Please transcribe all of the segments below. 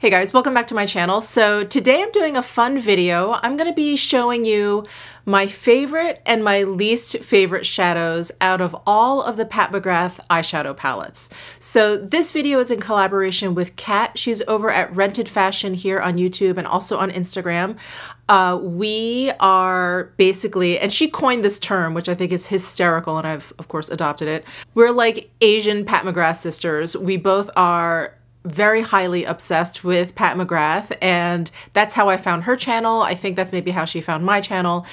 Hey guys, welcome back to my channel. So today I'm doing a fun video. I'm going to be showing you my favorite and my least favorite shadows out of all of the Pat McGrath eyeshadow palettes. So this video is in collaboration with Kat. She's over at Rented Fashion here on YouTube and also on Instagram. We are basically, and she coined this term, which I think is hysterical, and I've of course adopted it. We're like Asian Pat McGrath sisters. We both are very highly obsessed with Pat McGrath, and that's how I found her channel. I think that's maybe how she found my channel.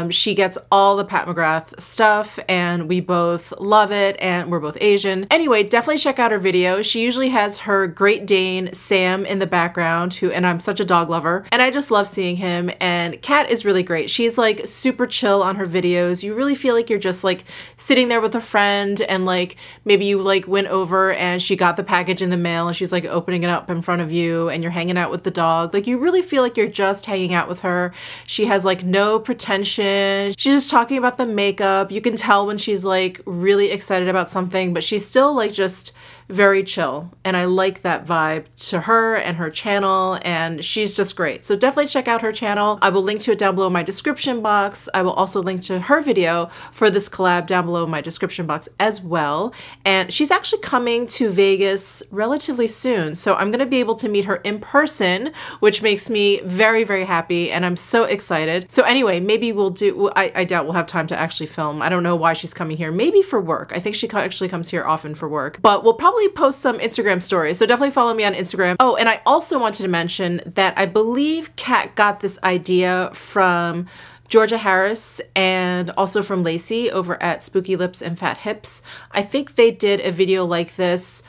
She gets all the Pat McGrath stuff and we both love it, and we're both Asian. Anyway, definitely check out her video. She usually has her Great Dane Sam in the background, and I'm such a dog lover and I just love seeing him. And Kat is really great. She's like super chill on her videos. You really feel like you're just like sitting there with a friend, and like maybe you like went over and she got the package in the mail and she's like opening it up in front of you and you're hanging out with the dog. Like you really feel like you're just hanging out with her. She has like no pretension. She's just talking about the makeup. You can tell when she's like really excited about something, but she's still like just very chill. And I like that vibe to her and her channel, and she's just great. So definitely check out her channel. I will link to it down below in my description box. I will also link to her video for this collab down below in my description box as well. And she's actually coming to Vegas relatively soon. So I'm gonna be able to meet her in person, which makes me very, very happy, and I'm so excited. So anyway, maybe we'll do, I doubt we'll have time to actually film. I don't know why she's coming here. Maybe for work. I think she actually comes here often for work, but we'll probably post some Instagram stories, so definitely follow me on Instagram. Oh, and I also wanted to mention that I believe Kat got this idea from Georgia Harris and also from Lacey over at Spooky Lips and Fat Hips. I think they did a video like this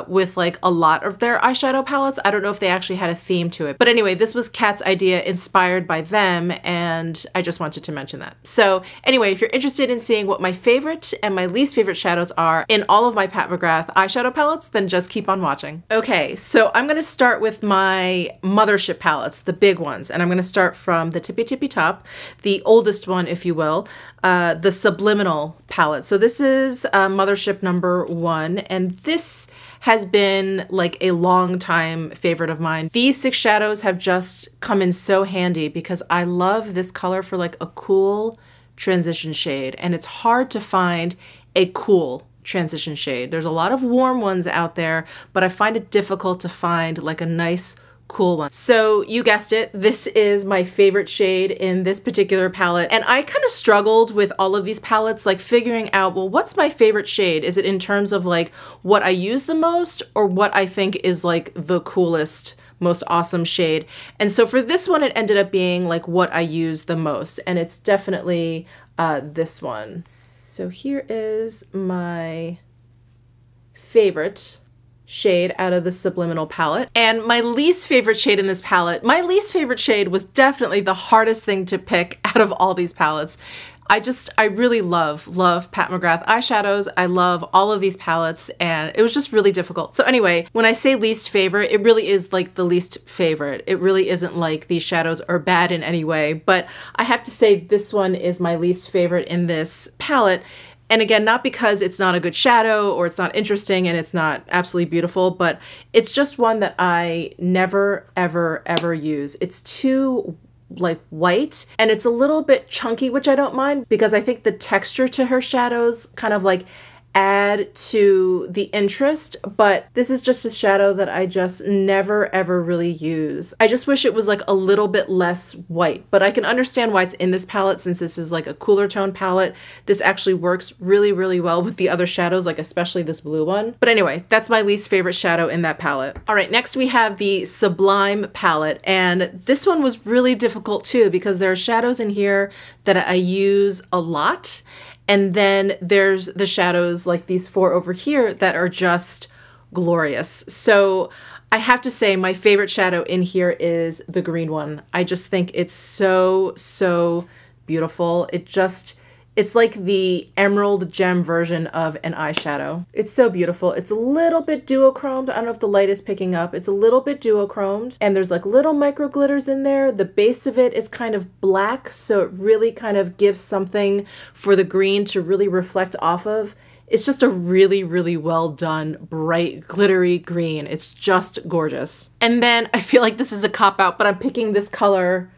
with like a lot of their eyeshadow palettes. I don't know if they actually had a theme to it. But anyway, this was Kat's idea inspired by them, and I just wanted to mention that. So anyway, if you're interested in seeing what my favorite and my least favorite shadows are in all of my Pat McGrath eyeshadow palettes, then just keep on watching. Okay, so I'm gonna start with my Mothership palettes, the big ones, and I'm gonna start from the tippy top, the oldest one, if you will, the Subliminal palette. So this is Mothership #1, and this has been like a long time favorite of mine. These 6 shadows have just come in so handy because I love this color for like a cool transition shade, and it's hard to find a cool transition shade. There's a lot of warm ones out there, but I find it difficult to find like a nice cool one. So you guessed it, this is my favorite shade in this particular palette. And I kind of struggled with all of these palettes, like figuring out, well, what's my favorite shade? Is it in terms of like what I use the most, or what I think is like the coolest, most awesome shade? And so for this one, it ended up being like what I use the most. And it's definitely this one. So here is my favorite shade out of the Subliminal palette. And my least favorite shade in this palette, my least favorite shade was definitely the hardest thing to pick out of all these palettes. I really love Pat McGrath eyeshadows. I love all of these palettes, and it was just really difficult. So anyway, when I say least favorite, it really is like the least favorite. It really isn't like these shadows are bad in any way, but I have to say this one is my least favorite in this palette. And again, not because it's not a good shadow or it's not interesting and it's not absolutely beautiful, but it's just one that I never, ever, ever use. It's too like white, and it's a little bit chunky, which I don't mind because I think the texture to her shadows kind of like add to the interest, but this is just a shadow that I just never ever really use. I just wish it was like a little bit less white, but I can understand why it's in this palette since this is like a cooler tone palette. This actually works really, really well with the other shadows, like especially this blue one. But anyway, that's my least favorite shadow in that palette. All right, next we have the Sublime palette, and this one was really difficult too because there are shadows in here that I use a lot. And then there's the shadows like these 4 over here that are just glorious. So I have to say my favorite shadow in here is the green one. I just think it's so, so beautiful. It's like the emerald gem version of an eyeshadow. It's so beautiful. It's a little bit duochromed. I don't know if the light is picking up. It's a little bit duochromed, and there's like little micro glitters in there. The base of it is kind of black, so it really kind of gives something for the green to really reflect off of It's just a really, really well done, bright, glittery green. It's just gorgeous. And then I feel like this is a cop-out, but I'm picking this color,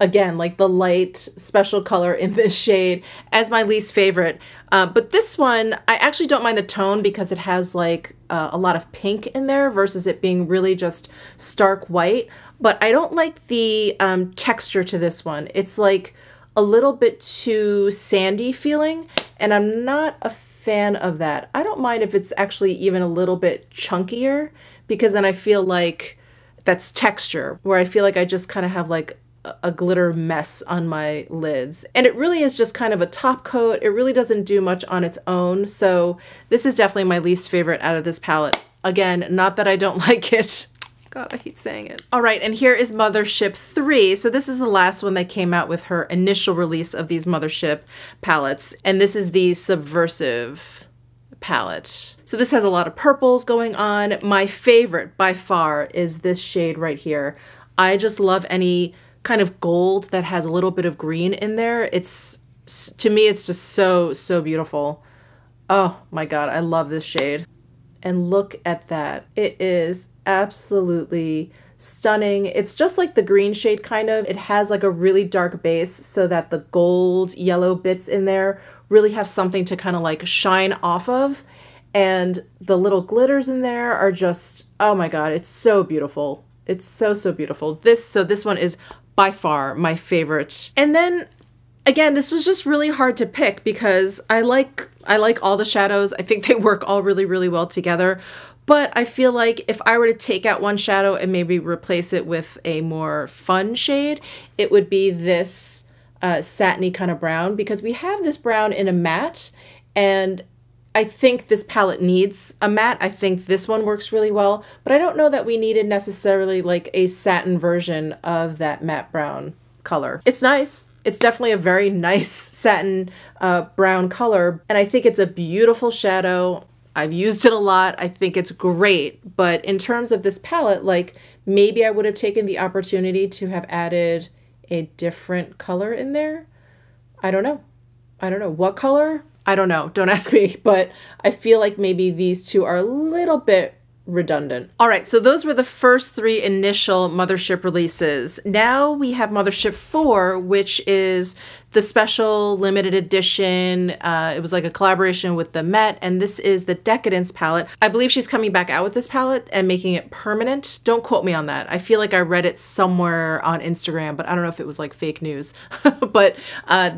again, like the light special color in this shade, as my least favorite. But this one, I actually don't mind the tone because it has like a lot of pink in there versus it being really just stark white. But I don't like the texture to this one. It's like a little bit too sandy feeling, and I'm not a fan of that. I don't mind if it's actually even a little bit chunkier, because then I feel like that's texture, where I feel like I just kind of have like a glitter mess on my lids. And it really is just kind of a top coat. It really doesn't do much on its own. So this is definitely my least favorite out of this palette. Again, not that I don't like it. God, I hate saying it. All right, and here is Mothership 3. So this is the last one that came out with her initial release of these Mothership palettes. And this is the Subversive palette. So this has a lot of purples going on. My favorite by far is this shade right here. I just love any kind of gold that has a little bit of green in there. It's, to me, it's just so, so beautiful. Oh my God, I love this shade. And look at that. It is absolutely stunning. It's just like the green shade kind of. It has like a really dark base so that the gold yellow bits in there really have something to kind of like shine off of. And the little glitters in there are just, oh my God, it's so beautiful. It's so, so beautiful. So this one is by far my favorite. And then again, this was just really hard to pick because I like all the shadows. I think they work all really, really well together. But I feel like if I were to take out one shadow and maybe replace it with a more fun shade, it would be this satiny kind of brown, because we have this brown in a matte, and I think this palette needs a matte. I think this one works really well, but I don't know that we needed necessarily like a satin version of that matte brown color. It's nice. It's definitely a very nice satin brown color, and I think it's a beautiful shadow. I've used it a lot. I think it's great, but in terms of this palette, like maybe I would have taken the opportunity to have added a different color in there. I don't know. I don't know. What color? I don't know. Don't ask me, but I feel like maybe these two are a little bit redundant. All right, so those were the first three initial Mothership releases. Now we have Mothership 4, which is the special limited edition. It was like a collaboration with the Met, and this is the Decadence palette. I believe she's coming back out with this palette and making it permanent. Don't quote me on that. I feel like I read it somewhere on Instagram, but I don't know if it was like fake news. But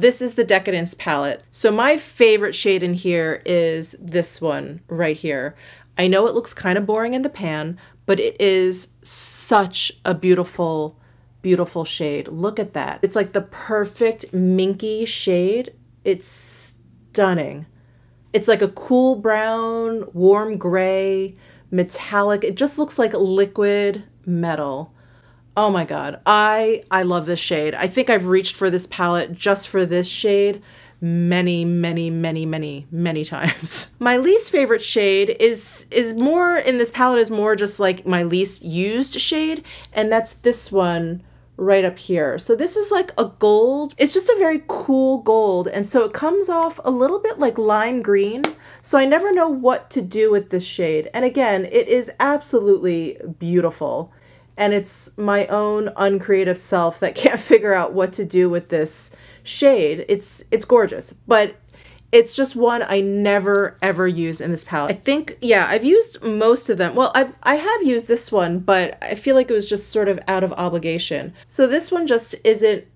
this is the Decadence palette. So my favorite shade in here is this one right here. I know it looks kind of boring in the pan, but it is such a beautiful, beautiful shade. Look at that. It's like the perfect minky shade. It's stunning. It's like a cool brown, warm gray, metallic. It just looks like liquid metal. Oh my God. I love this shade. I think I've reached for this palette just for this shade many times. My least favorite shade is more in this palette, is more just like my least used shade, and that's this one right up here. So this is like a gold. It's just a very cool gold, and so it comes off a little bit like lime green. So I never know what to do with this shade. And again, it is absolutely beautiful. And it's my own uncreative self that can't figure out what to do with this shade. It's gorgeous, but it's just one I never ever use in this palette. I think, yeah, I've used most of them. Well, I have used this one, but I feel like it was just sort of out of obligation. So this one just isn't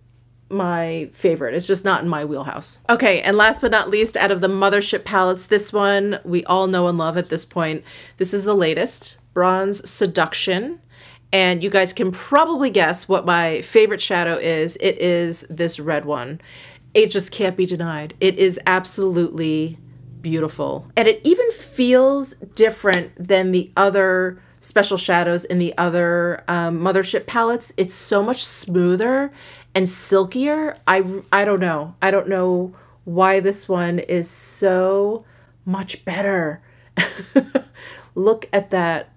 my favorite. It's just not in my wheelhouse. Okay, and last but not least, out of the Mothership palettes, this one we all know and love at this point. This is the latest, Bronze Seduction. And you guys can probably guess what my favorite shadow is. It is this red one. It just can't be denied. It is absolutely beautiful. And it even feels different than the other special shadows in the other Mothership palettes. It's so much smoother and silkier. I don't know. I don't know why this one is so much better. Look at that.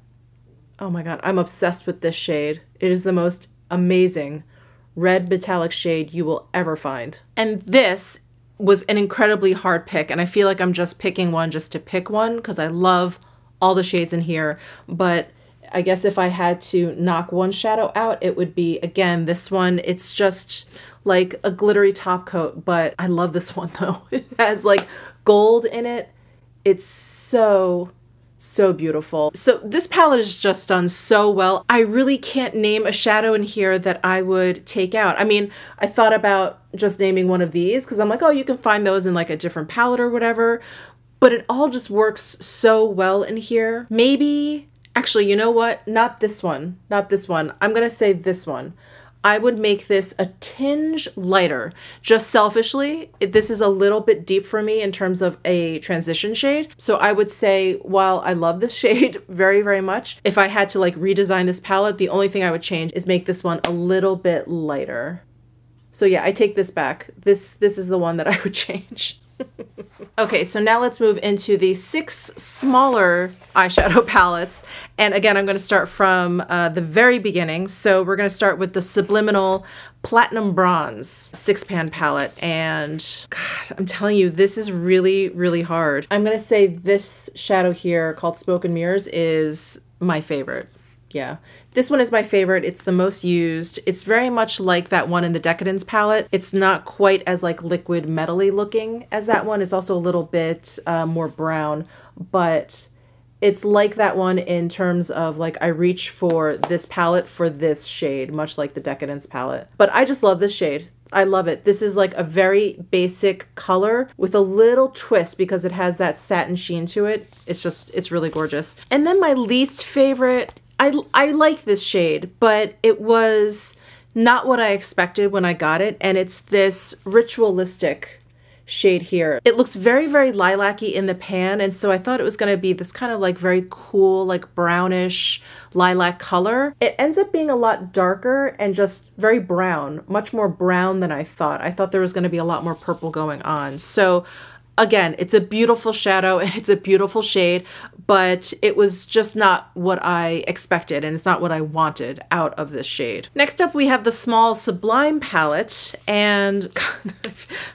Oh my God, I'm obsessed with this shade. It is the most amazing red metallic shade you will ever find. And this was an incredibly hard pick, and I feel like I'm just picking one just to pick one because I love all the shades in here. But I guess if I had to knock one shadow out, it would be, again, this one. It's just like a glittery top coat, but I love this one though. It has like gold in it. It's so beautiful. So this palette is just done so well. I really can't name a shadow in here that I would take out. I mean, I thought about just naming one of these because I'm like, oh, you can find those in like a different palette or whatever, but it all just works so well in here. Maybe, actually, you know what? Not this one. Not this one. I'm gonna say this one. I would make this a tinge lighter, just selfishly. This is a little bit deep for me in terms of a transition shade. So I would say, while I love this shade very, very much, if I had to like redesign this palette, the only thing I would change is make this one a little bit lighter. So yeah, I take this back. This is the one that I would change. Okay, so now let's move into the 6 smaller eyeshadow palettes. And again, I'm going to start from the very beginning. So we're going to start with the Subliminal Platinum Bronze 6-pan palette. And God, I'm telling you, this is really, really hard. I'm going to say this shadow here called Smoke and Mirrors is my favorite. Yeah, this one is my favorite. It's the most used. It's very much like that one in the Decadence palette. It's not quite as like liquid metally looking as that one. It's also a little bit more brown, but it's like that one in terms of like I reach for this palette for this shade, much like the Decadence palette. But I just love this shade. I love it. This is like a very basic color with a little twist because it has that satin sheen to it. It's really gorgeous. And then my least favorite, I like this shade, but it was not what I expected when I got it, and it's this Ritualistic shade here. It looks very, very lilac-y in the pan, and so I thought it was going to be this kind of like very cool, like brownish lilac color. It ends up being a lot darker and just very brown, much more brown than I thought. I thought there was going to be a lot more purple going on. So again, it's a beautiful shadow and it's a beautiful shade, but it was just not what I expected and it's not what I wanted out of this shade. Next up, we have the small Sublime palette, and God, I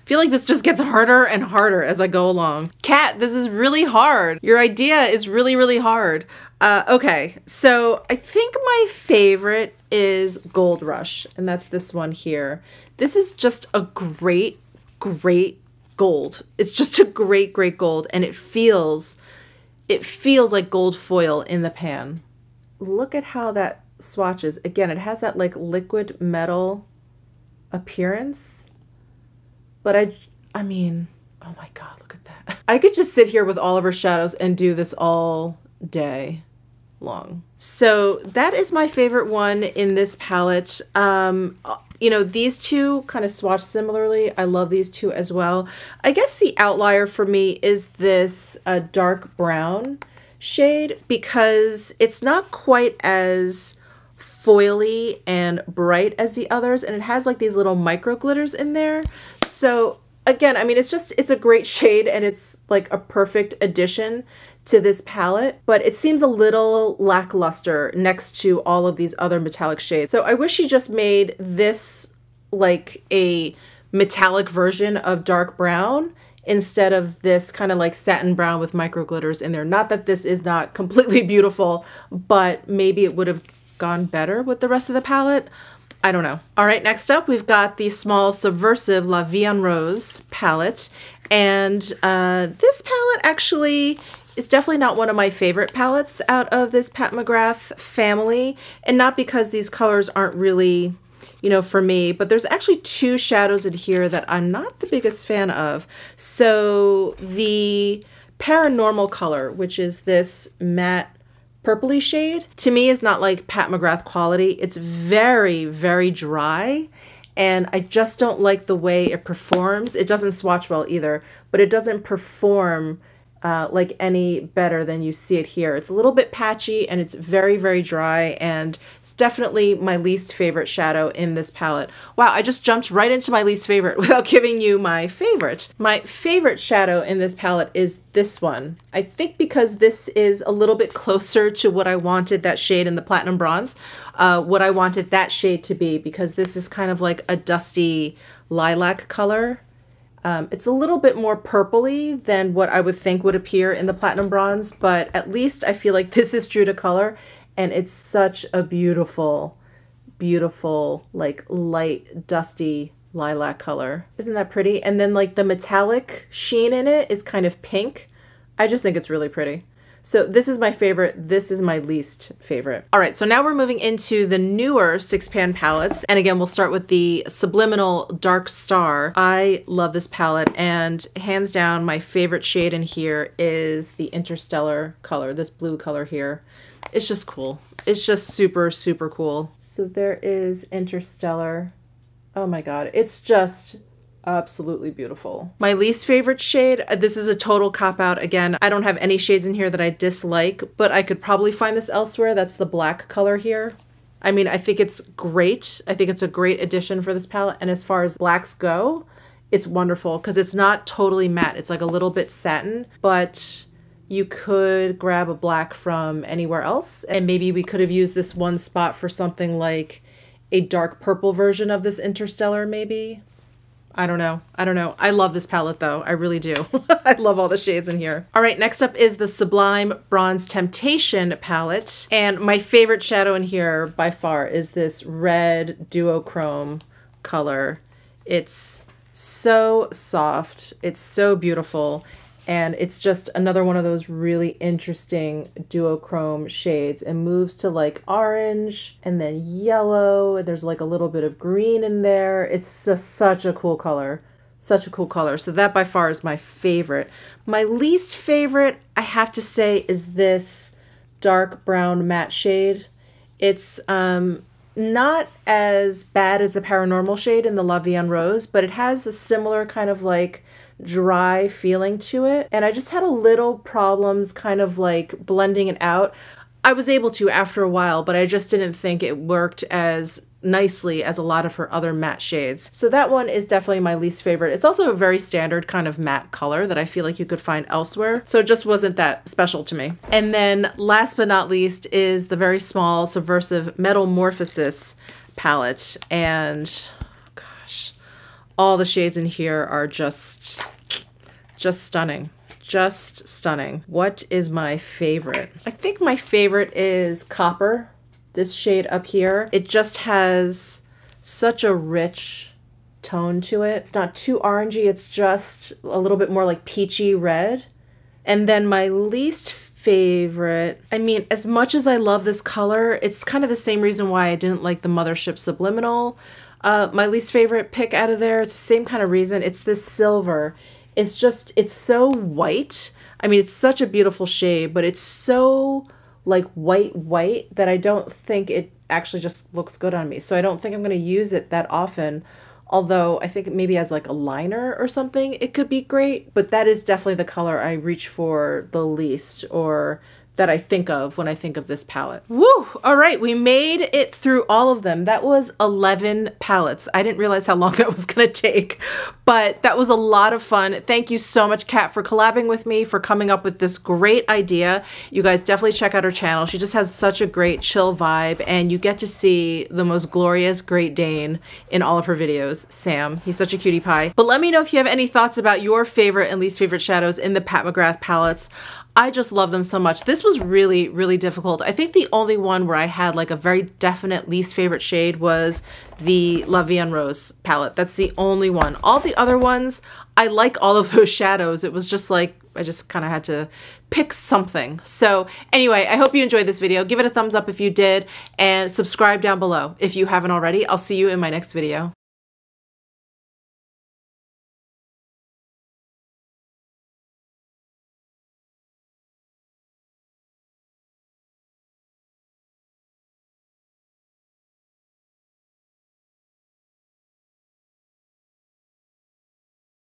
feel like this just gets harder and harder as I go along. Kat, this is really hard. Your idea is really, really hard. Okay, so I think my favorite is Gold Rush, and that's this one here. This is just a great, great gold. It's just a great, great gold, and it feels like gold foil in the pan. Look at how that swatches. Again, it has that like liquid metal appearance, but I mean, oh my God, look at that. I could just sit here with all of her shadows and do this all day long. So that is my favorite one in this palette. You know, these two kind of swatch similarly. I love these two as well. I guess the outlier for me is this dark brown shade because it's not quite as foily and bright as the others, and it has like these little micro glitters in there. So again, I mean, it's a great shade and it's like a perfect addition to this palette, but it seems a little lackluster next to all of these other metallic shades. So I wish she just made this like a metallic version of dark brown instead of this kind of like satin brown with micro glitters in there. Not that this is not completely beautiful, but maybe it would have gone better with the rest of the palette. I don't know. All right, next up, we've got the small Subversive La Vie en Rose palette. And this palette actually is definitely not one of my favorite palettes out of this Pat McGrath family. And not because these colors aren't really, you know, for me, but there's actually 2 shadows in here that I'm not the biggest fan of. So the Paranormal color, which is this matte purpley shade, to me is not like Pat McGrath quality. It's very, very dry, and I just don't like the way it performs. It doesn't swatch well either, but it doesn't perform like any better than you see it here. It's a little bit patchy and it's very, very dry, and it's definitely my least favorite shadow in this palette. Wow, I just jumped right into my least favorite without giving you my favorite. My favorite shadow in this palette is this one. I think because this is a little bit closer to what I wanted that shade in the Platinum Bronze, what I wanted that shade to be, because this is kind of like a dusty lilac color. It's a little bit more purpley than what I would think would appear in the Platinum Bronze, but at least I feel like this is true to color, and it's such a beautiful, beautiful, like light, dusty lilac color. Isn't that pretty? And then like the metallic sheen in it is kind of pink. I just think it's really pretty. So this is my favorite. This is my least favorite. All right, so now we're moving into the newer 6-pan palettes. And again, we'll start with the Subliminal Dark Star. I love this palette, and hands down, my favorite shade in here is the Interstellar color, this blue color here. It's just cool. It's just super, super cool. So there is Interstellar. Oh my God, it's just absolutely beautiful. My least favorite shade, this is a total cop-out. Again, I don't have any shades in here that I dislike, but I could probably find this elsewhere. That's the black color here. I mean, I think it's great. I think it's a great addition for this palette. And as far as blacks go, it's wonderful because it's not totally matte. It's like a little bit satin, but you could grab a black from anywhere else. And maybe we could have used this one spot for something like a dark purple version of this Interstellar, maybe. I don't know. I don't know. I love this palette though. I really do. I love all the shades in here. All right, next up is the Sublime Bronze Temptation palette. And my favorite shadow in here by far is this red duochrome color. It's so soft. It's so beautiful. And it's just another one of those really interesting duochrome shades. It moves to like orange and then yellow. There's like a little bit of green in there. It's just such a cool color. Such a cool color. So that by far is my favorite. My least favorite, I have to say, is this dark brown matte shade. It's not as bad as the Paranormal shade in the La Vie en Rose, but it has a similar kind of like dry feeling to it, and I just had a little problems kind of like blending it out. I was able to after a while, but I just didn't think it worked as nicely as a lot of her other matte shades. So that one is definitely my least favorite. It's also a very standard kind of matte color that I feel like you could find elsewhere, so it just wasn't that special to me. And then last but not least is the very small Subversive Metamorphosis palette, and gosh, all the shades in here are just stunning. Just stunning. What is my favorite? I think my favorite is Copper, this shade up here. It just has such a rich tone to it. It's not too orangey, it's just a little bit more like peachy red. And then my least favorite, I mean, as much as I love this color, it's kind of the same reason why I didn't like the Mothership Subliminal. My least favorite pick out of there, it's the same kind of reason. It's this silver. It's just, it's so white. I mean, it's such a beautiful shade, but it's so like white that I don't think it actually just looks good on me. So I don't think I'm going to use it that often. Although I think maybe as like a liner or something, it could be great. But that is definitely the color I reach for the least, or that I think of when I think of this palette. Woo! All right, we made it through all of them. That was 11 palettes. I didn't realize how long that was gonna take, but that was a lot of fun. Thank you so much, Kat, for collabing with me, for coming up with this great idea. You guys definitely check out her channel. She just has such a great chill vibe, and you get to see the most glorious Great Dane in all of her videos, Sam. He's such a cutie pie. But let me know if you have any thoughts about your favorite and least favorite shadows in the Pat McGrath palettes. I just love them so much. This was really, really difficult. I think the only one where I had like a very definite least favorite shade was the La Vie en Rose palette. That's the only one. All the other ones, I like all of those shadows. It was just like, I just kind of had to pick something. So anyway, I hope you enjoyed this video. Give it a thumbs up if you did, and subscribe down below if you haven't already. I'll see you in my next video.